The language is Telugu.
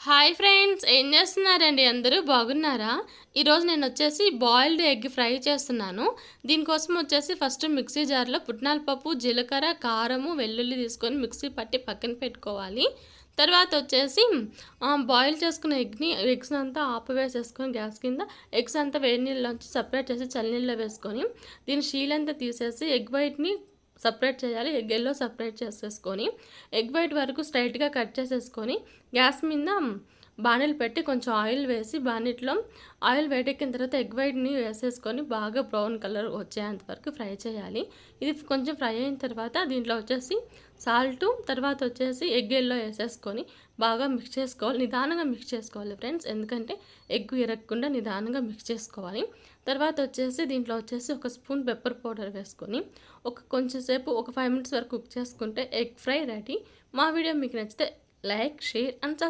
హాయ్ ఫ్రెండ్స్, ఏం చేస్తున్నారండి? అందరూ బాగున్నారా? ఈరోజు నేను వచ్చేసి బాయిల్డ్ ఎగ్ ఫ్రై చేస్తున్నాను. దీనికోసం వచ్చేసి ఫస్ట్ మిక్సీ జార్లో పుట్నాల పప్పు, జీలకర్ర, కారము, వెల్లుల్లి తీసుకొని మిక్సీ పట్టి పక్కన పెట్టుకోవాలి. తర్వాత వచ్చేసి బాయిల్ చేసుకున్న ఎగ్స్ అంతా ఆపవేసేసుకొని గ్యాస్ కింద ఎగ్స్ అంతా వేడి నీళ్ళలోంచి సపరేట్ చేసి చల్లనీళ్ళలో వేసుకొని దీని షీల్ అంతా తీసేసి ఎగ్ వైట్ని సపరేట్ చేయాలి. ఎగ్ ఎల్లో సపరేట్ చేసేసుకొని ఎగ్ వైట్ వరకు స్ట్రైట్గా కట్ చేసేసుకొని గ్యాస్ మీద బాణీలు పెట్టి కొంచెం ఆయిల్ వేసి బాణీట్లో ఆయిల్ వేడెక్కిన తర్వాత ఎగ్ వైట్ని వేసేసుకొని బాగా బ్రౌన్ కలర్ వచ్చేంత వరకు ఫ్రై చేయాలి. ఇది కొంచెం ఫ్రై అయిన తర్వాత దీంట్లో వచ్చేసి సాల్టు, తర్వాత వచ్చేసి ఎగ్ ఎల్లో వేసేసుకొని బాగా మిక్స్ చేసుకోవాలి. నిదానంగా మిక్స్ చేసుకోవాలి ఫ్రెండ్స్, ఎందుకంటే ఎగ్ ఇరగకుండా నిదానంగా మిక్స్ చేసుకోవాలి. తర్వాత వచ్చేసి దీంట్లో వచ్చేసి ఒక స్పూన్ పెప్పర్ పౌడర్ వేసుకొని కొంచెంసేపు ఒక 5 minutes వరకు కుక్ చేసుకుంటే ఎగ్ ఫ్రై రెడీ. మా వీడియో మీకు నచ్చితే లైక్, షేర్ అండ్ సబ్స్క్రైబ్.